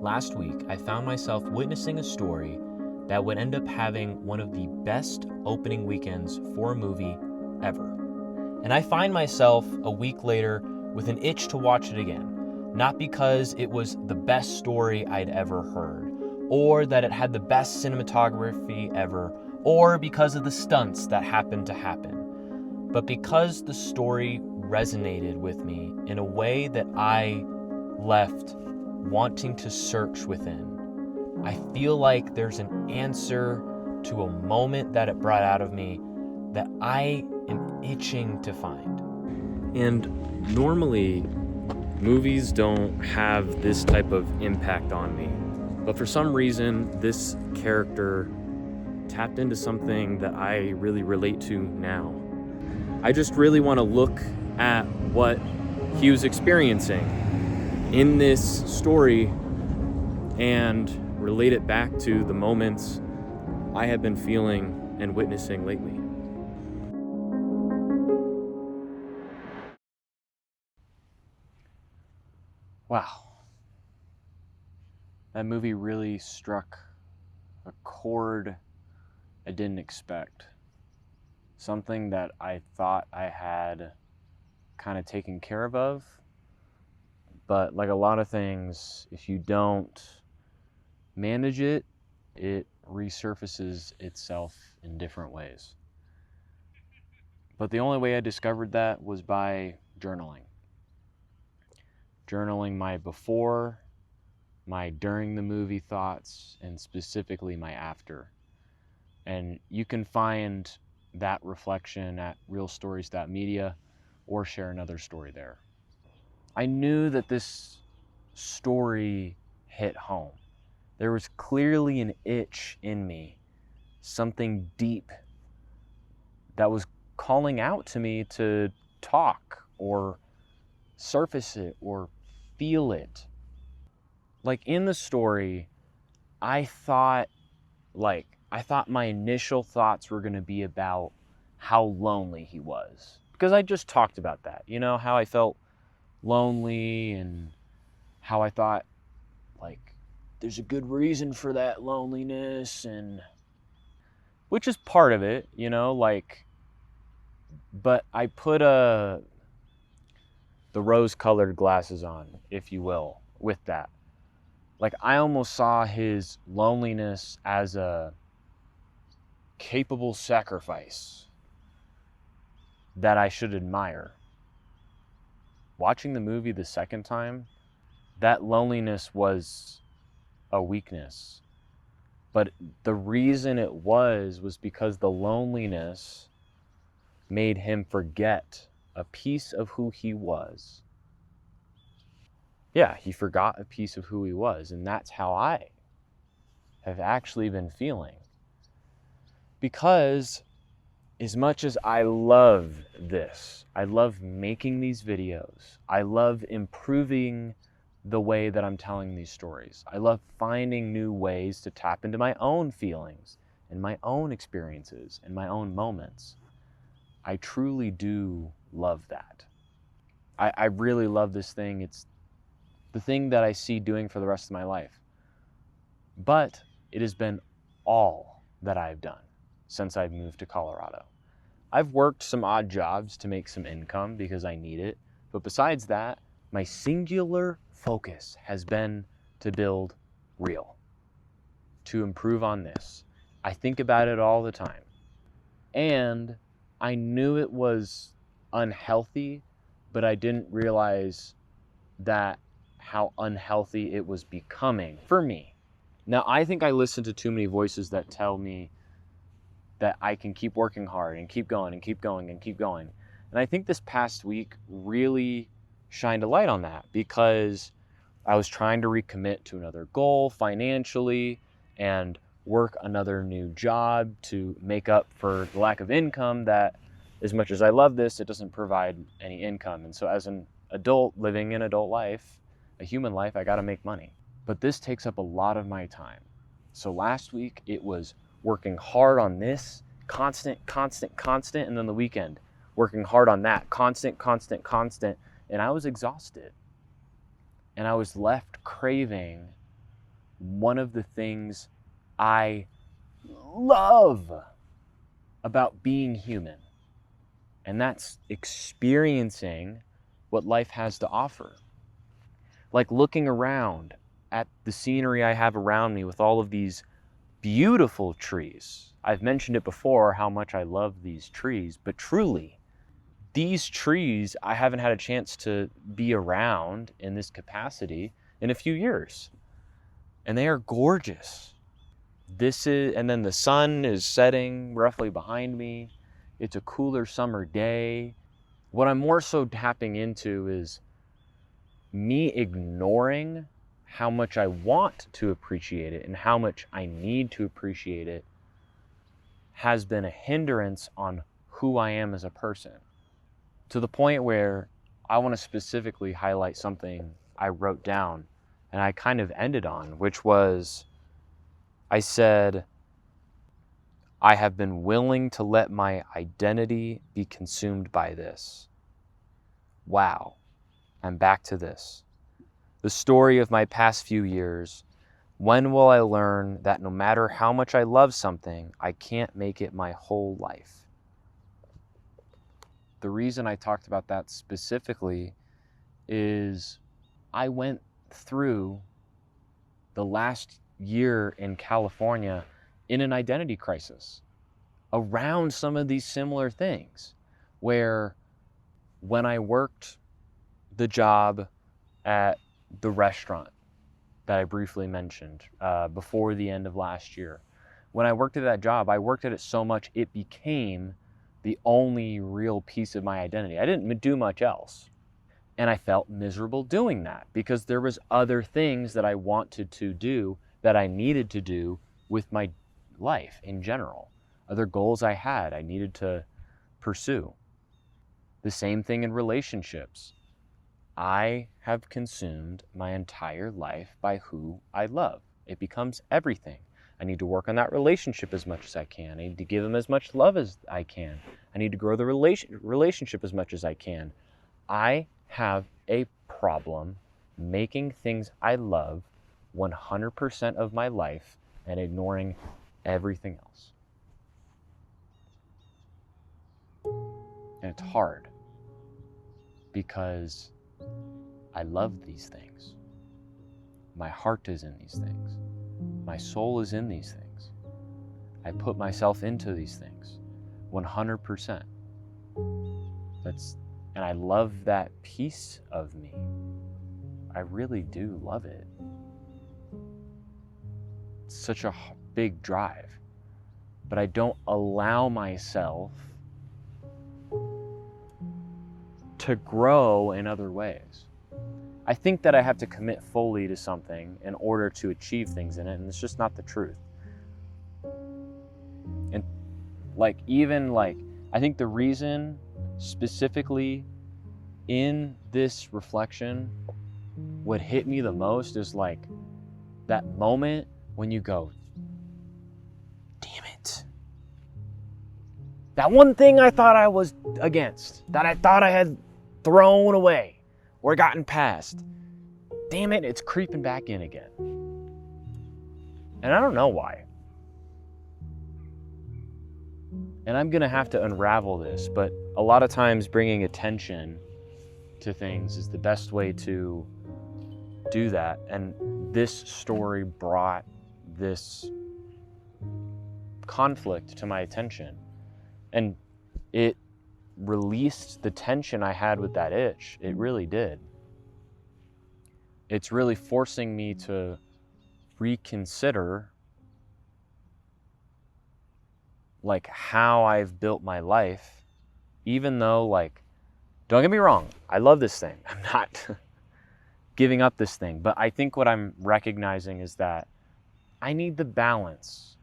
Last week, I found myself witnessing a story that would end up having one of the best opening weekends for a movie ever. And I find myself a week later with an itch to watch it again, not because it was the best story I'd ever heard, or that it had the best cinematography ever, or because of the stunts that happened to happen, but because the story resonated with me in a way that I left wanting to search within. I feel like there's an answer to a moment that it brought out of me that I am itching to find. And normally, movies don't have this type of impact on me. But for some reason, this character tapped into something that I really relate to now. I just really want to look at what he was experiencing in this story and relate it back to the moments I have been feeling and witnessing lately. Wow. That movie really struck a chord I didn't expect. Something that I thought I had kind of taken care of. But like a lot of things, if you don't manage it, it resurfaces itself in different ways. But the only way I discovered that was by journaling. Journaling my before, my during the movie thoughts, and specifically my after. And you can find that reflection at realstories.media or share another story there. I knew that this story hit home. There was clearly an itch in me, something deep that was calling out to me to talk or surface it or feel it. Like in the story, I thought my initial thoughts were going to be about how lonely he was. Because I just talked about that, how I felt lonely and how I thought, there's a good reason for that loneliness, and which is part of it, but I put the rose-colored glasses on, if you will, with that. I almost saw his loneliness as a capable sacrifice that I should admire. Watching the movie the second time, that loneliness was a weakness. But the reason it was because the loneliness made him forget a piece of who he was. Yeah, he forgot a piece of who he was, and that's how I have actually been feeling. Because as much as I love this, I love making these videos, I love improving the way that I'm telling these stories. I love finding new ways to tap into my own feelings and my own experiences and my own moments. I truly do love that. I really love this thing. It's the thing that I see doing for the rest of my life. But it has been all that I've done since I've moved to Colorado. I've worked some odd jobs to make some income because I need it. But besides that, my singular focus has been to build real, to improve on this. I think about it all the time. And I knew it was unhealthy, but I didn't realize how unhealthy it was becoming for me. Now, I think I listen to too many voices that tell me that I can keep working hard and keep going and keep going and keep going. And I think this past week really shined a light on that because I was trying to recommit to another goal financially and work another new job to make up for the lack of income that, as much as I love this, it doesn't provide any income. And so as an adult living an adult life, a human life, I got to make money. But this takes up a lot of my time. So last week it was working hard on this, constant, and then the weekend, working hard on that, constant, and I was exhausted. And I was left craving one of the things I love about being human. And that's experiencing what life has to offer. Like looking around at the scenery I have around me with all of these beautiful trees. I've mentioned it before how much I love these trees, but truly, these trees I haven't had a chance to be around in this capacity in a few years. And they are gorgeous. And then the sun is setting roughly behind me. It's a cooler summer day. What I'm more so tapping into is me ignoring how much I want to appreciate it and how much I need to appreciate it has been a hindrance on who I am as a person. To the point where I want to specifically highlight something I wrote down and I kind of ended on, which was, I said, I have been willing to let my identity be consumed by this. Wow, I'm back to this. The story of my past few years. When will I learn that no matter how much I love something, I can't make it my whole life? The reason I talked about that specifically is I went through the last year in California in an identity crisis around some of these similar things, where when I worked the job at the restaurant that I briefly mentioned before the end of last year, when I worked at that job, I worked at it so much it became the only real piece of my identity. I didn't do much else. And I felt miserable doing that because there was other things that I wanted to do, that I needed to do with my life in general. Other goals I had, I needed to pursue. The same thing in relationships. I have consumed my entire life by who I love. It becomes everything. I need to work on that relationship as much as I can. I need to give them as much love as I can. I need to grow the relationship as much as I can. I have a problem making things I love 100% of my life and ignoring everything else. And it's hard because I love these things. My heart is in these things. My soul is in these things. I put myself into these things 100%. And I love that piece of me. I really do love it. It's such a big drive. But I don't allow myself to grow in other ways. I think that I have to commit fully to something in order to achieve things in it, and it's just not the truth. And I think the reason specifically in this reflection, what hit me the most is like that moment when you go, damn it. That one thing I thought I was against, that I thought I had thrown away or gotten past, damn it, it's creeping back in again. And I don't know why. And I'm going to have to unravel this, but a lot of times bringing attention to things is the best way to do that. And this story brought this conflict to my attention. And it released the tension I had with that itch. It really did. It's really forcing me to reconsider like how I've built my life, even though, like, don't get me wrong, I love this thing. I'm not giving up this thing, but I think what I'm recognizing is that I need the balance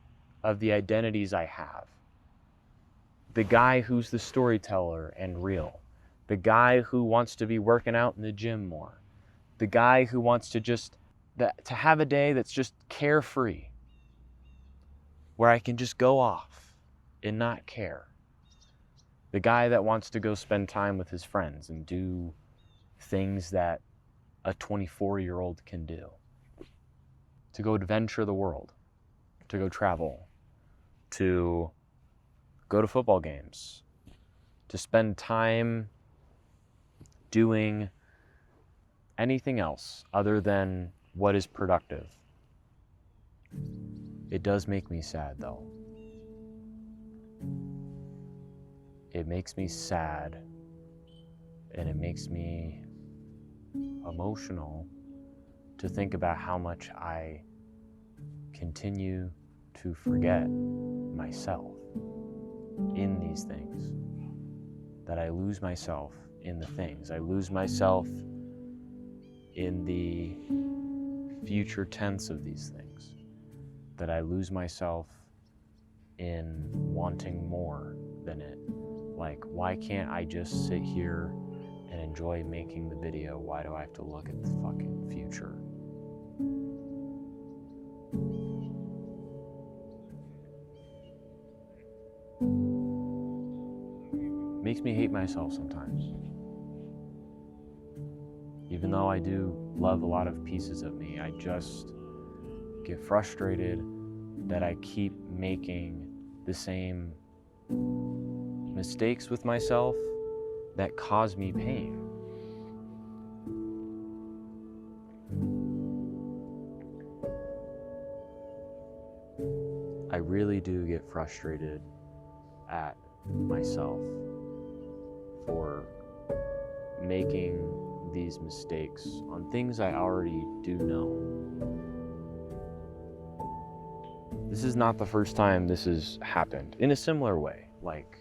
of the identities I have. The guy who's the storyteller and real. The guy who wants to be working out in the gym more. The guy who wants to to have a day that's just carefree, where I can just go off and not care. The guy that wants to go spend time with his friends and do things that a 24-year-old can do. to go adventure the world, to go travel, to go to football games, to spend time doing anything else other than what is productive. It does make me sad, though. It makes me sad, and it makes me emotional to think about how much I continue to forget myself in these things. That I lose myself in the things. I lose myself in the future tense of these things. That I lose myself in wanting more than it. Like, why can't I just sit here and enjoy making the video? Why do I have to look at the fucking future? Makes me hate myself sometimes. Even though I do love a lot of pieces of me, I just get frustrated that I keep making the same mistakes with myself that cause me pain. I really do get frustrated at myself for making these mistakes on things I already do know. This is not the first time this has happened in a similar way, like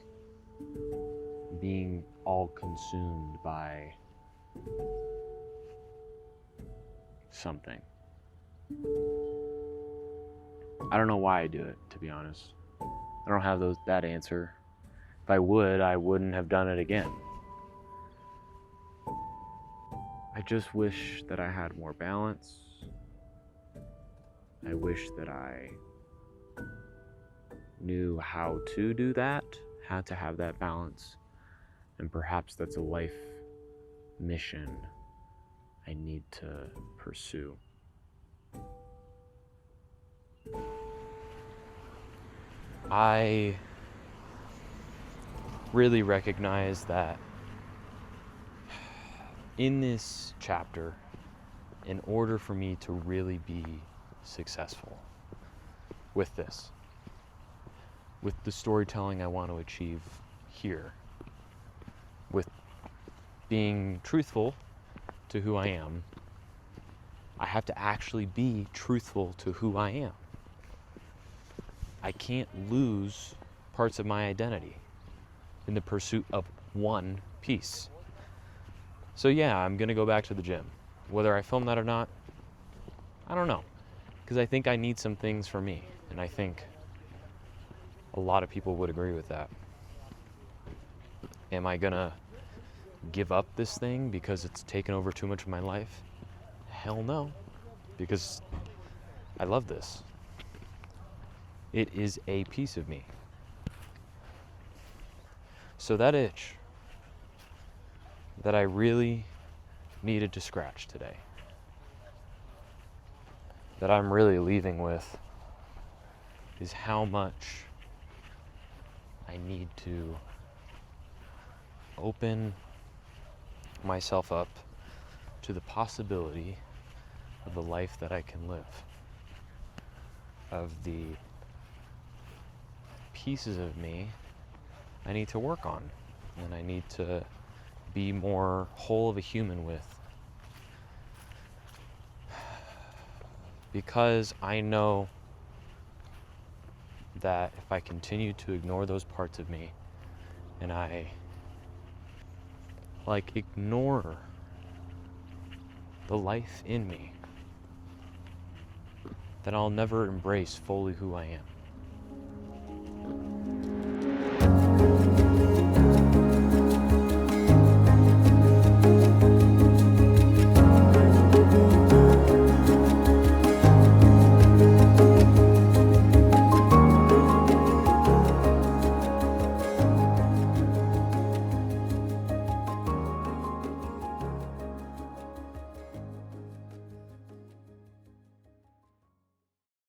being all consumed by something. I don't know why I do it, to be honest. I don't have that answer. If I would, I wouldn't have done it again. I just wish that I had more balance. I wish that I knew how to do that, how to have that balance. And perhaps that's a life mission I need to pursue. I really recognize that in this chapter, in order for me to really be successful with this, with the storytelling I want to achieve here, with being truthful to who I am, I have to actually be truthful to who I am. I can't lose parts of my identity in the pursuit of one piece. So yeah, I'm gonna go back to the gym. Whether I film that or not, I don't know. Because I think I need some things for me. And I think a lot of people would agree with that. Am I gonna give up this thing because it's taken over too much of my life? Hell no. Because I love this. It is a piece of me. So that itch that I really needed to scratch today, that I'm really leaving with, is how much I need to open myself up to the possibility of the life that I can live, of the pieces of me I need to work on, and I need to be more whole of a human with. Because I know that if I continue to ignore those parts of me, and I ignore the life in me, then I'll never embrace fully who I am.